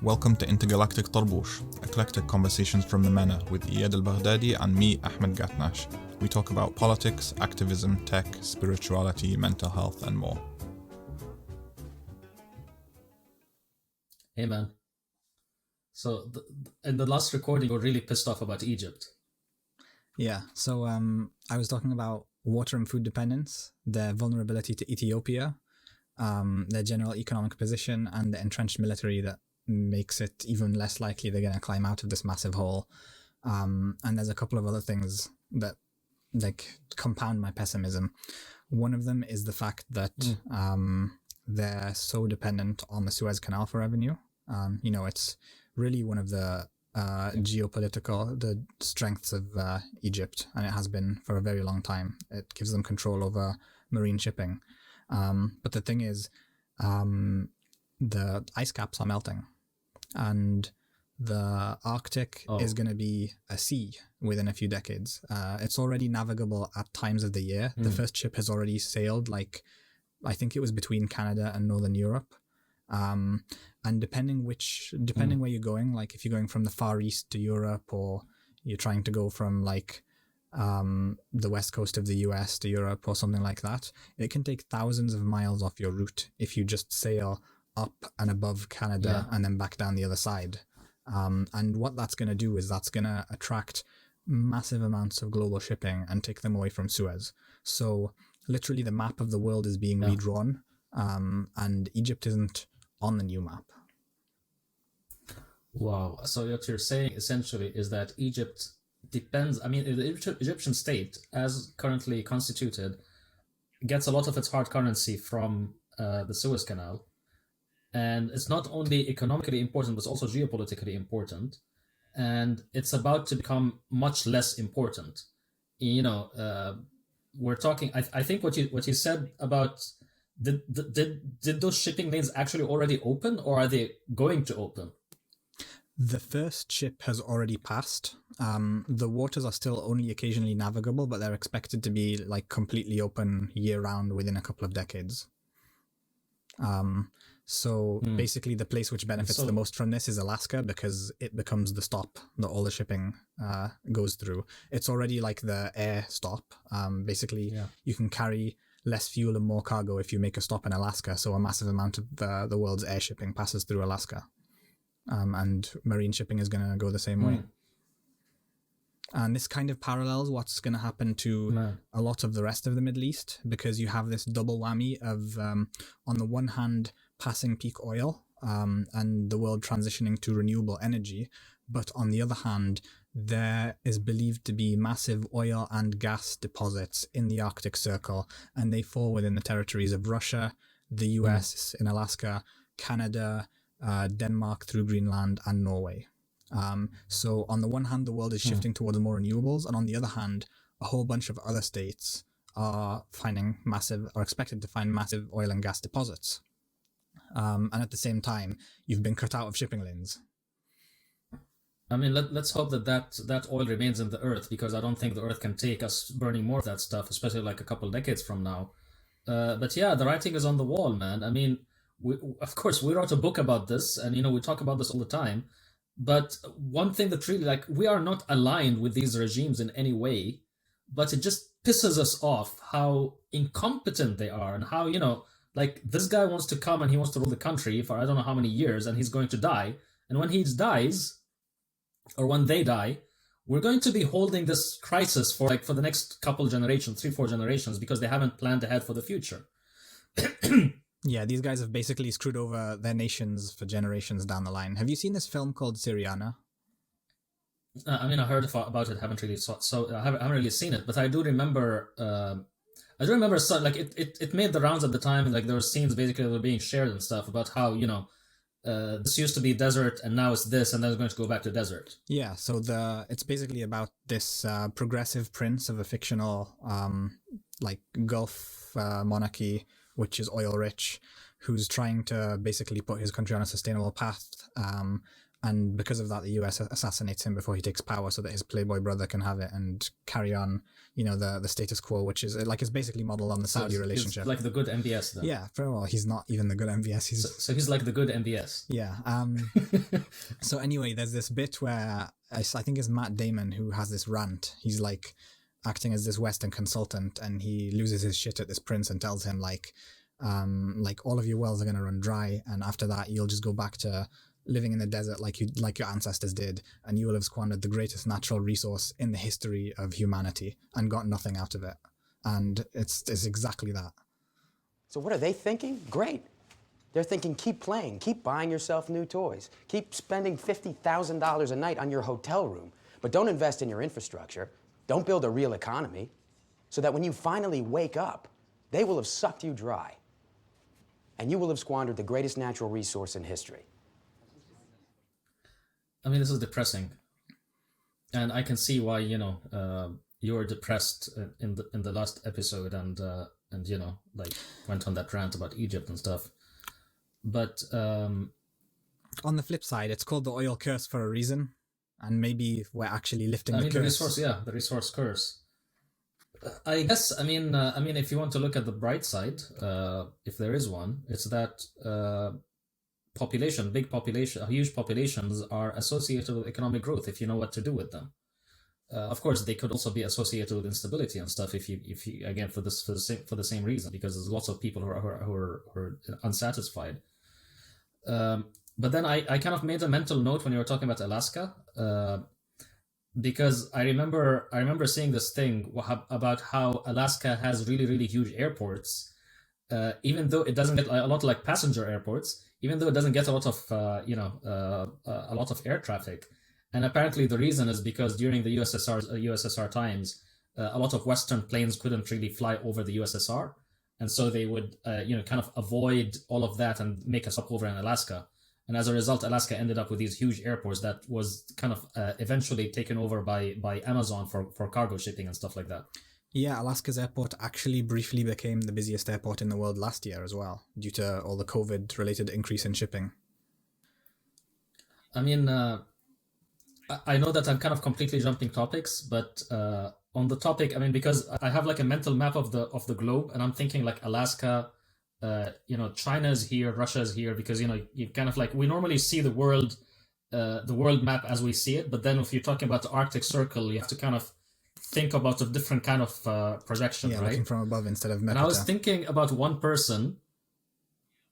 Welcome to Intergalactic Tarboush, eclectic conversations from the MENA with Iyad al-Baghdadi and me, Ahmed Gatnash. We talk about politics, activism, tech, spirituality, mental health, and more. Hey man. So in the last recording, you were really pissed off about Egypt. Yeah, so I was talking about water and food dependence, their vulnerability to Ethiopia, their general economic position, and the entrenched military that makes it even less likely they're going to climb out of this massive hole. And there's a couple of other things that compound my pessimism. One of them is the fact that they're so dependent on the Suez Canal for revenue. It's really one of the the strengths of Egypt, and it has been for a very long time. It gives them control over marine shipping. But the thing is, the ice caps are melting, and the Arctic is going to be a sea within a few decades. It's already navigable at times of the year. The first ship has already sailed, I think it was between Canada and Northern Europe. And depending where you're going, like if you're going from the Far East to Europe, or you're trying to go from the west coast of the US to Europe or something like that, it can take thousands of miles off your route if you just sail up and above Canada and then back down the other side. And what that's going to do is that's going to attract massive amounts of global shipping and take them away from Suez. So literally the map of the world is being redrawn, and Egypt isn't on the new map. Wow. So what you're saying essentially is that Egypt depends, the Egyptian state, as currently constituted, gets a lot of its hard currency from the Suez Canal. And it's not only economically important, but it's also geopolitically important. And it's about to become much less important. We're talking, I think what you said about, did those shipping lanes actually already open, or are they going to open? The first ship has already passed. The waters are still only occasionally navigable, but they're expected to be completely open year round within a couple of decades. So basically the place which benefits the most from this is Alaska, because it becomes the stop that all the shipping goes through. It's already like the air stop. You can carry less fuel and more cargo if you make a stop in Alaska. So a massive amount of the world's air shipping passes through Alaska. And marine shipping is going to go the same way. And this kind of parallels what's going to happen to a lot of the rest of the Middle East, because you have this double whammy of, on the one hand, passing peak oil and the world transitioning to renewable energy. But on the other hand, there is believed to be massive oil and gas deposits in the Arctic Circle, and they fall within the territories of Russia, the US in Alaska, Canada, Denmark through Greenland, and Norway. So on the one hand, the world is shifting towards more renewables, and on the other hand, a whole bunch of other states are expected to find massive oil and gas deposits. And at the same time, you've been cut out of shipping lanes. Let's hope that oil remains in the earth, because I don't think the earth can take us burning more of that stuff, especially a couple of decades from now. But yeah, the writing is on the wall, man. Of course, we wrote a book about this, and we talk about this all the time. But one thing that really, we are not aligned with these regimes in any way, but it just pisses us off how incompetent they are, and how, this guy wants to come and he wants to rule the country for I don't know how many years, and he's going to die. And when he dies, or when they die, we're going to be holding this crisis for the next couple generations, 3-4 generations, because they haven't planned ahead for the future. Yeah, these guys have basically screwed over their nations for generations down the line. Have you seen this film called Syriana? I heard about it. Haven't really seen it, but I do remember. It made the rounds at the time, and there were scenes basically that were being shared and stuff about how this used to be desert and now it's this, and then it's going to go back to desert. Yeah, so it's basically about this progressive prince of a fictional Gulf monarchy, which is oil rich, who's trying to basically put his country on a sustainable path. And because of that, the US assassinates him before he takes power so that his playboy brother can have it and carry on, the status quo, which is like, it's basically modeled on the Saudi relationship. He's like the good MBS then. Yeah, very well. He's not even the good MBS. So he's like the good MBS. Yeah. So anyway, there's this bit where I think it's Matt Damon who has this rant. He's like acting as this Western consultant, and he loses his shit at this prince and tells him like all of your wells are going to run dry, and after that you'll just go back to living in the desert like your ancestors did, and you will have squandered the greatest natural resource in the history of humanity and got nothing out of it. And it's exactly that. So what are they thinking? Great. They're thinking, keep playing, keep buying yourself new toys, keep spending $50,000 a night on your hotel room, but don't invest in your infrastructure, don't build a real economy, so that when you finally wake up, they will have sucked you dry, and you will have squandered the greatest natural resource in history. I mean, this is depressing, and I can see why you were depressed in the last episode, and went on that rant about Egypt and stuff. But on the flip side, it's called the oil curse for a reason, and maybe we're actually lifting the curse. The resource curse. I guess. I mean, if you want to look at the bright side, if there is one, it's that. Huge populations are associated with economic growth if you know what to do with them. Of course, they could also be associated with instability and stuff if you again for the same reason, because there's lots of people who are unsatisfied. But then I kind of made a mental note when you were talking about Alaska, because I remember seeing this thing about how Alaska has really, really huge airports, even though it doesn't get a lot like passenger airports. Even though it doesn't get a lot of a lot of air traffic. And apparently the reason is because during the USSR times, a lot of Western planes couldn't really fly over the USSR, and so they would kind of avoid all of that and make a stopover in Alaska. And as a result, Alaska ended up with these huge airports that was kind of eventually taken over by Amazon for cargo shipping and stuff like that. Yeah, Alaska's airport actually briefly became the busiest airport in the world last year as well, due to all the COVID-related increase in shipping. I mean, I know that I'm kind of completely jumping topics, but on the topic, I mean, because I have like a mental map of the globe, and I'm thinking like Alaska, China's here, Russia's here, because you kind of like, we normally see the world map as we see it, but then if you're talking about the Arctic Circle, you have to kind of think about a different kind of projection, right? Looking from above instead of meta. And I was thinking about one person.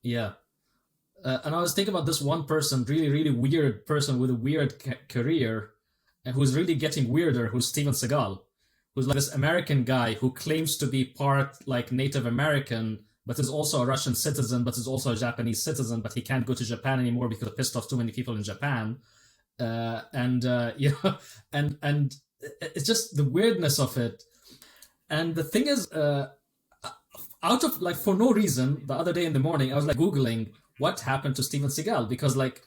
Yeah. And I was thinking about this one person, really, really weird person with a weird career, and who's really getting weirder, who's Steven Seagal, who's like this American guy who claims to be part like Native American, but is also a Russian citizen, but is also a Japanese citizen, but he can't go to Japan anymore because he pissed off too many people in Japan. And it's just the weirdness of it. And the thing is, out of like, for no reason, the other day in the morning, I was like Googling what happened to Steven Seagal, because like,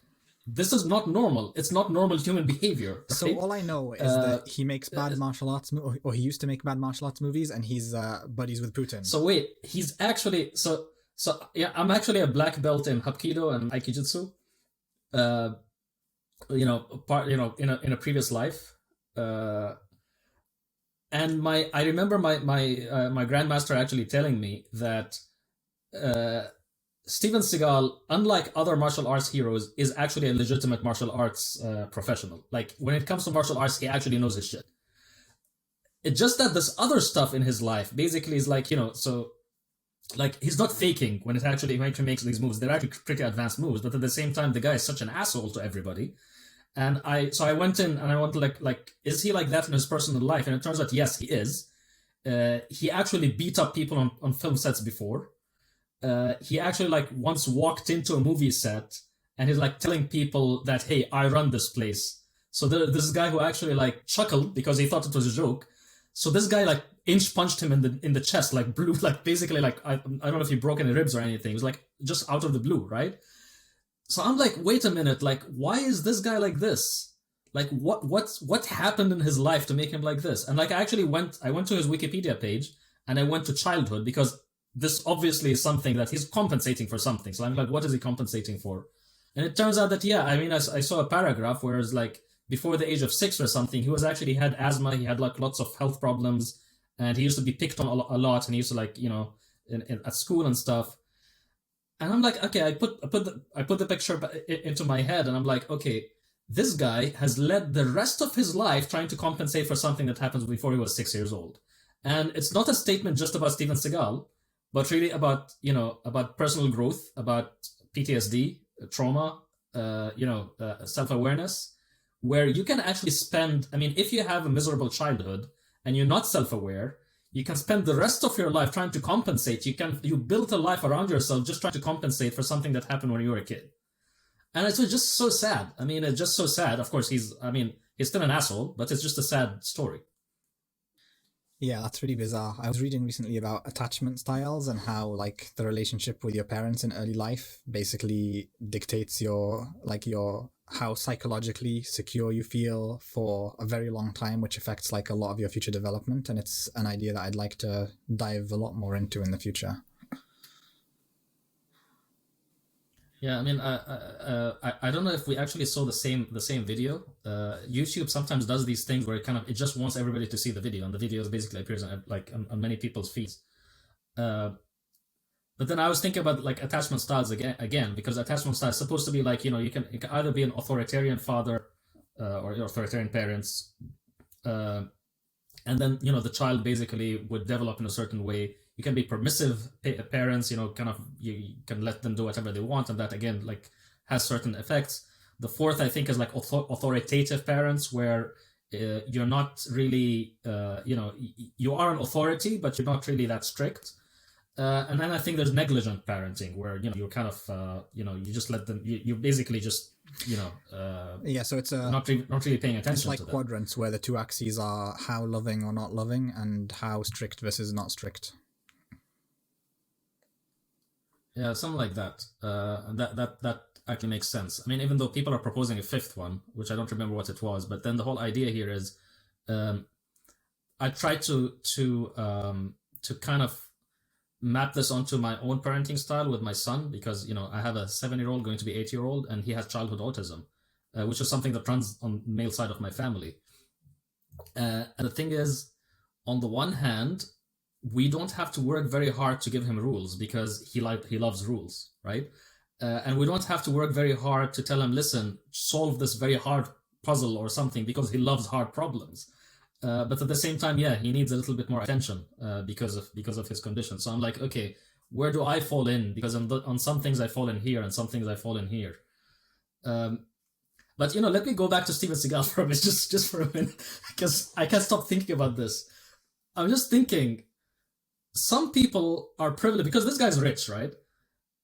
this is not normal. It's not normal human behavior. Right? So all I know is that he makes bad martial arts, or he used to make bad martial arts movies, and he's buddies with Putin. So wait, he's actually, so yeah, I'm actually a black belt in Hapkido and Aikijutsu. In a previous life. And I remember my grandmaster actually telling me that Steven Seagal, unlike other martial arts heroes, is actually a legitimate martial arts professional. Like, when it comes to martial arts, he actually knows his shit. It's just that this other stuff in his life basically is like, so like, he's not faking when he actually makes these moves. They're actually pretty advanced moves, but at the same time, the guy is such an asshole to everybody. And I went in and I went like, is he like that in his personal life? And it turns out, yes, he is. He actually beat up people on film sets before. He actually like once walked into a movie set and he's like telling people that, hey, I run this place. So this guy who actually like chuckled because he thought it was a joke. So this guy like inch punched him in the chest, like blue, like basically like, I don't know if he broke any ribs or anything. It was like just out of the blue, right? So I'm like, wait a minute, like, why is this guy like this? Like, what happened in his life to make him like this? And like, I went to his Wikipedia page and I went to childhood, because this obviously is something that he's compensating for something. So I'm like, what is he compensating for? And it turns out that, yeah, I mean, I saw a paragraph where it's like, before the age of 6 or something, he was actually had asthma, he had like lots of health problems, and he used to be picked on a lot, and he used to like, you know, at school and stuff. And I'm like, okay, I put the picture into my head, and I'm like, okay, this guy has led the rest of his life trying to compensate for something that happened before he was 6 years old. And it's not a statement just about Steven Seagal, but really about, you know, about personal growth, about PTSD, trauma, self-awareness, where you can actually spend, I mean, if you have a miserable childhood and you're not self-aware, you can spend the rest of your life trying to compensate. You build a life around yourself just trying to compensate for something that happened when you were a kid. And it's just so sad. I mean, it's just so sad. Of course, he's still an asshole, but it's just a sad story. Yeah, that's really bizarre. I was reading recently about attachment styles and how like the relationship with your parents in early life basically dictates how psychologically secure you feel for a very long time, which affects like a lot of your future development. And it's an idea that I'd like to dive a lot more into in the future. Yeah, I mean, I don't know if we actually saw the same video. YouTube sometimes does these things where it just wants everybody to see the video, and the video basically appears on many people's feeds. But then I was thinking about like attachment styles again, because attachment style is supposed to be like, you know, you can either be an authoritarian father or authoritarian parents, and then, you know, the child basically would develop in a certain way. You can be permissive parents, you know, you can let them do whatever they want, and that again like has certain effects. The fourth, I think, is like authoritative parents, where you're not really, you are an authority, but you're not really that strict. And then I think there's negligent parenting, where, you know, you're kind of, you just let them, you basically just, so it's not really paying attention. It's like to them. quadrants, where the two axes are how loving or not loving, and how strict versus not strict. Yeah, something like that. And that actually makes sense. I mean, even though people are proposing a fifth one, which I don't remember what it was, but then the whole idea here is, I try to kind of map this onto my own parenting style with my son, because, you know, I have a 7-year-old going to be 8-year-old, and he has childhood autism, which is something that runs on the male side of my family. And the thing is, on the one hand, we don't have to work very hard to give him rules, because he loves rules, right? And we don't have to work very hard to tell him, listen, solve this very hard puzzle or something, because he loves hard problems. But at the same time, yeah, he needs a little bit more attention because of his condition. So I'm like, okay, where do I fall in? Because on some things I fall in here, and some things I fall in here. But, you know, let me go back to Steven Seagal for a minute, just for a minute, because I can't stop thinking about this. I'm just thinking, some people are privileged because this guy's rich, right?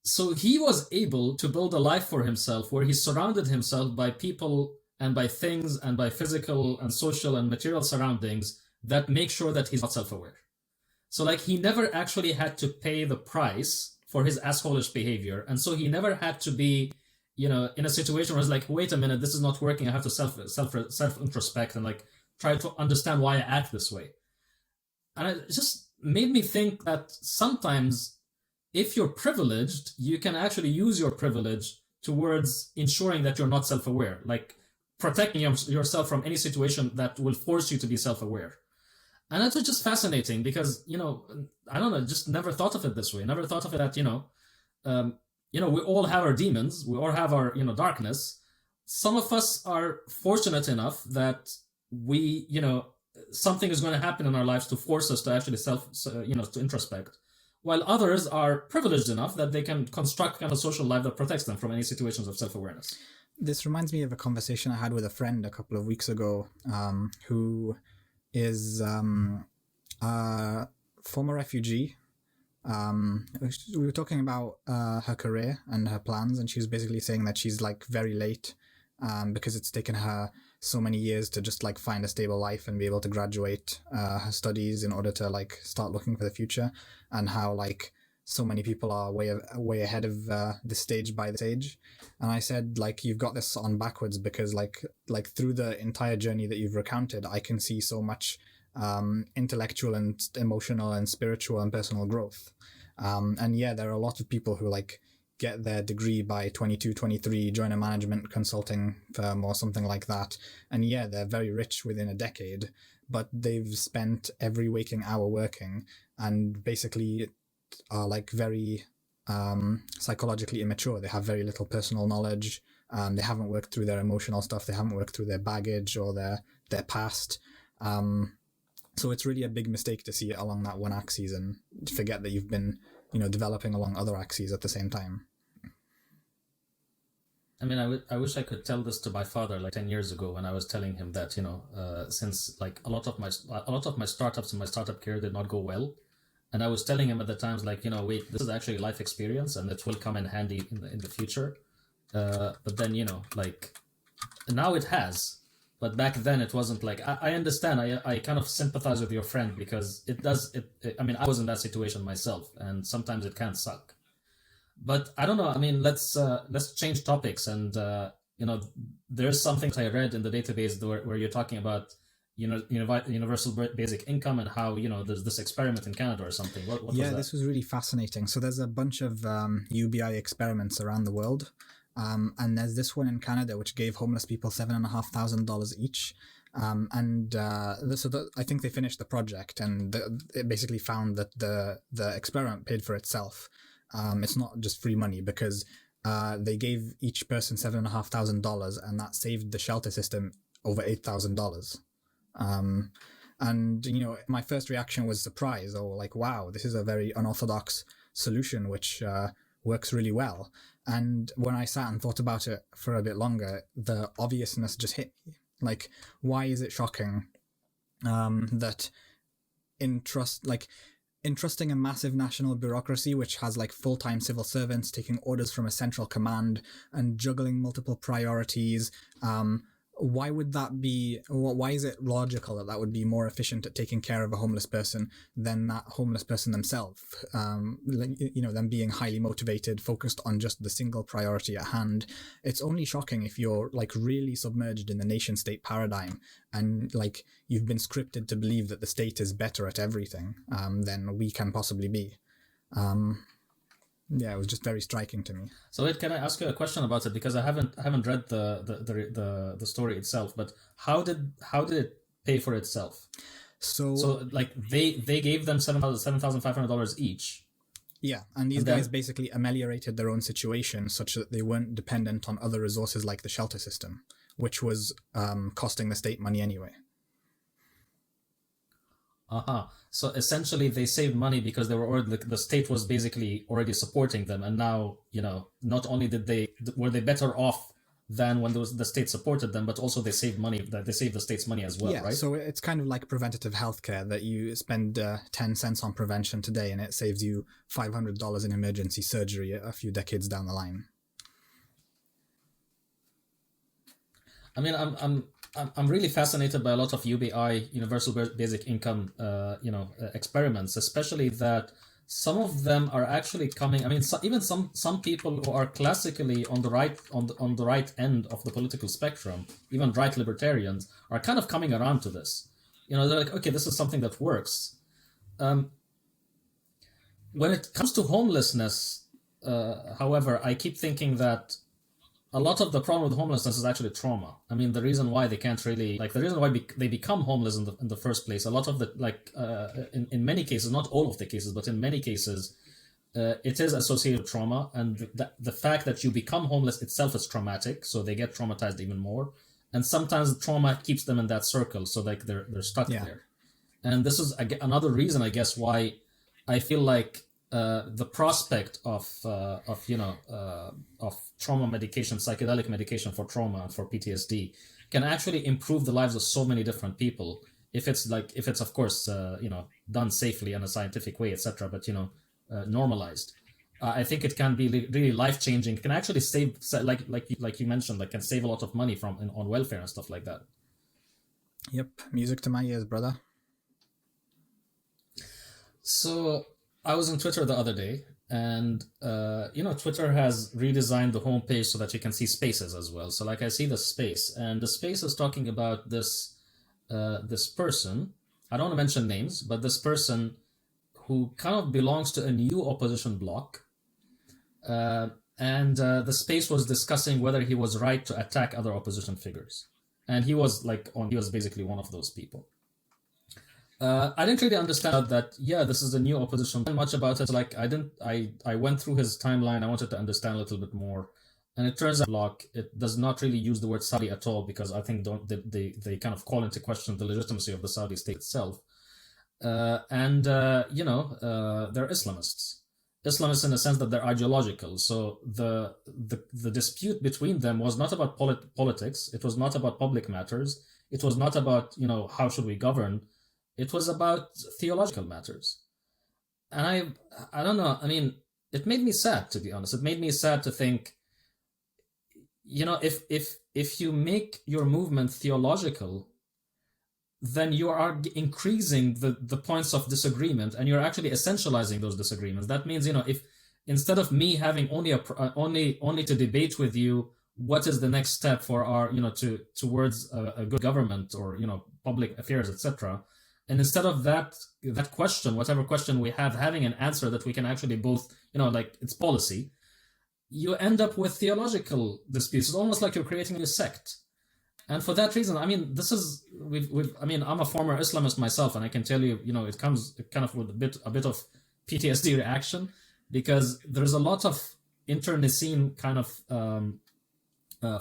So he was able to build a life for himself where he surrounded himself by people and by things and by physical and social and material surroundings that make sure that he's not self-aware. So like, he never actually had to pay the price for his assholish behavior. And so he never had to be, you know, in a situation where it's like, wait a minute, this is not working. I have to self-introspect and like try to understand why I act this way. And it just made me think that sometimes if you're privileged, you can actually use your privilege towards ensuring that you're not self-aware, like protecting yourself from any situation that will force you to be self-aware. And that was just fascinating because, you know, I don't know, just never thought of it this way. Never thought of it that, we all have our demons. We all have our, darkness. Some of us are fortunate enough that we, something is going to happen in our lives to force us to actually to introspect, while others are privileged enough that they can construct kind of social life that protects them from any situations of self-awareness. This reminds me of a conversation I had with a friend a couple of weeks ago, who is a former refugee. We were talking about her career and her plans, and she was basically saying that she's like very late because it's taken her so many years to just like find a stable life and be able to graduate her studies in order to like start looking for the future, and how like so many people are way ahead of this stage by this age. And I said, like, you've got this on backwards, because like through the entire journey that you've recounted, I can see so much intellectual and emotional and spiritual and personal growth. And yeah, there are a lot of people who like get their degree by 22, 23, join a management consulting firm or something like that. And yeah, they're very rich within a decade, but they've spent every waking hour working and basically are like very psychologically immature. They have very little personal knowledge. They haven't worked through their emotional stuff. They haven't worked through their baggage or their past. So it's really a big mistake to see it along that one axis and forget that you've been, developing along other axes at the same time. I mean, I wish I could tell this to my father like 10 years ago when I was telling him that, since like a lot of my startups and my startup career did not go well. And I was telling him at the times, like, wait, this is actually life experience and it will come in handy in the future. But then, like now it has. But back then it wasn't. Like, I understand. I kind of sympathize with your friend because I mean, I was in that situation myself and sometimes it can suck. But I don't know. I mean, let's change topics. And, there's something I read in the database where you're talking about, universal basic income and how, there's this experiment in Canada or something. What was that? This was really fascinating. So there's a bunch of UBI experiments around the world. And there's this one in Canada which gave homeless people $7,500 each. I think they finished the project and it basically found that the experiment paid for itself. It's not just free money because they gave each person $7,500 and that saved the shelter system over $8,000. And my first reaction was surprise, or like, wow, this is a very unorthodox solution which works really well. And when I sat and thought about it for a bit longer, the obviousness just hit me. Like, why is it shocking that entrusting a massive national bureaucracy which has like full-time civil servants taking orders from a central command and juggling multiple priorities, why would that be? Why is it logical that would be more efficient at taking care of a homeless person than that homeless person themselves? Them being highly motivated, focused on just the single priority at hand. It's only shocking if you're like really submerged in the nation state paradigm and like you've been scripted to believe that the state is better at everything than we can possibly be. It was just very striking to me. So can I ask you a question about it, because I haven't read the story itself, but how did it pay for itself? So like they gave them $7,500 each. Yeah, and these guys basically ameliorated their own situation such that they weren't dependent on other resources like the shelter system, which was costing the state money anyway. So essentially they saved money because they were already, the state was basically already supporting them, and now not only were they better off than when the state supported them, but also they saved money. That they saved the state's money as well, right? So it's kind of like preventative healthcare, that you spend 10 cents on prevention today and it saves you $500 in emergency surgery a few decades down the line. I mean, I'm really fascinated by a lot of UBI, universal basic income, experiments, especially that some of them are actually coming. I mean, even some people who are classically on the right end of the political spectrum, even right libertarians, are kind of coming around to this. They're like, okay, this is something that works. When it comes to homelessness, however, I keep thinking that a lot of the problem with homelessness is actually trauma. I mean, the reason why they can't really, the reason why they become homeless in the first place, a lot of the, in many cases, not all of the cases, but in many cases, it is associated with trauma. And the fact that you become homeless itself is traumatic, so they get traumatized even more. And sometimes the trauma keeps them in that circle, so like they're stuck there. And this is another reason, I guess, why I feel like the prospect of trauma medication, psychedelic medication for trauma and for PTSD can actually improve the lives of so many different people if it's of course done safely in a scientific way, etc. But normalized. I think it can be really life changing. It can actually save, like you mentioned, can save a lot of money on welfare and stuff like that. Yep, music to my ears, brother. So I was on Twitter the other day, and Twitter has redesigned the homepage so that you can see spaces as well. So I see the space, and the space is talking about this person. I don't want to mention names, but this person who kind of belongs to a new opposition bloc, and the space was discussing whether he was right to attack other opposition figures, and he was basically one of those people. I didn't really understand that. Yeah, this is a new opposition. Much about it. Like I went through his timeline. I wanted to understand a little bit more, and it turns out it does not really use the word Saudi at all, because I think they kind of call into question the legitimacy of the Saudi state itself. They're Islamists. Islamists in the sense that they're ideological. So the dispute between them was not about politics. It was not about public matters. It was not about how should we govern. It was about theological matters. And I don't know. I mean, it made me sad, to be honest. It made me sad to think, if you make your movement theological, then you are increasing the points of disagreement, and you're actually essentializing those disagreements. That means, if instead of me having only to debate with you what is the next step for our, towards a good government or, public affairs, etc., and instead of that question, whatever question we have, having an answer that we can actually both, it's policy, you end up with theological disputes. It's almost like you're creating a sect. And for that reason, I mean, I'm a former Islamist myself, and I can tell you, it comes kind of with a bit of PTSD reaction, because there's a lot of internecine kind of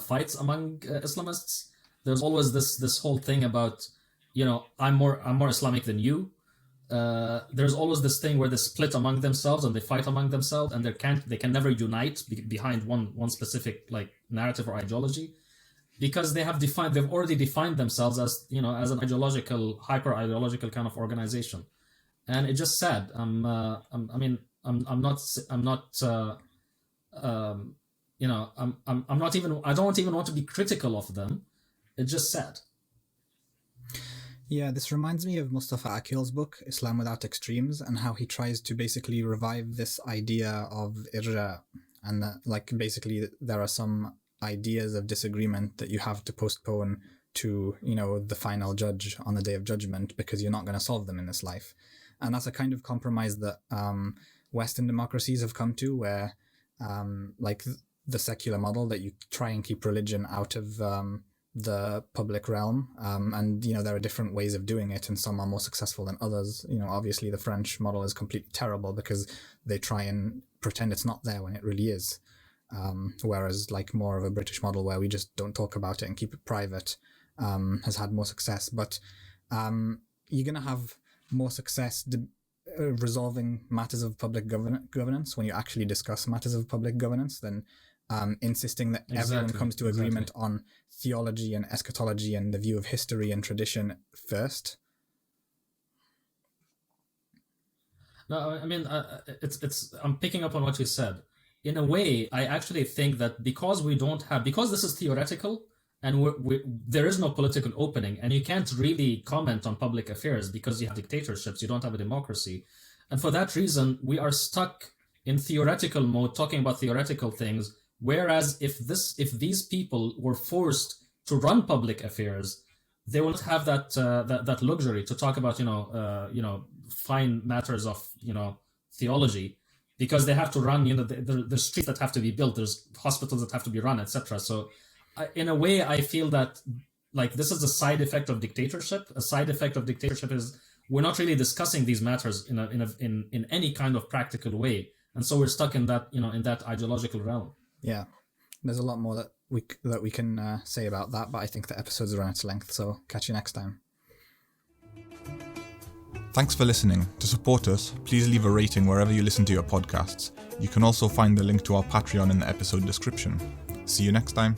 fights among Islamists. There's always this whole thing about, I'm more Islamic than you. There's always this thing where they split among themselves and they fight among themselves, and they can never unite behind one specific narrative or ideology, because they've already defined themselves as as an hyper ideological kind of organization, and it's just sad. I don't even want to be critical of them. It's just sad. Yeah, this reminds me of Mustafa Akyol's book, Islam Without Extremes, and how he tries to basically revive this idea of irja, and that, basically there are some ideas of disagreement that you have to postpone to, the final judge on the day of judgment, because you're not going to solve them in this life. And that's a kind of compromise that Western democracies have come to, where the secular model, that you try and keep religion out of the public realm, and there are different ways of doing it, and some are more successful than others. Obviously the French model is completely terrible because they try and pretend it's not there when it really is, whereas more of a British model where we just don't talk about it and keep it private has had more success. But you're going to have more success resolving matters of public governance when you actually discuss matters of public governance than insisting that everyone comes to agreement on theology and eschatology and the view of history and tradition first. No, I mean, I'm picking up on what you said. In a way, I actually think that because this is theoretical, and there is no political opening, and you can't really comment on public affairs because you have dictatorships, you don't have a democracy. And for that reason, we are stuck in theoretical mode, talking about theoretical things. Whereas if these people were forced to run public affairs, they will not have that luxury to talk about fine matters of theology, because they have to run there's streets that have to be built, there's hospitals that have to be run, etc. So in a way, I feel that this is a side effect of dictatorship. A side effect of dictatorship is we're not really discussing these matters in any kind of practical way, and so we're stuck in that in that ideological realm. Yeah, there's a lot more that we can say about that, but I think the episode's run its length, so catch you next time. Thanks for listening. To support us, please leave a rating wherever you listen to your podcasts. You can also find the link to our Patreon in the episode description. See you next time.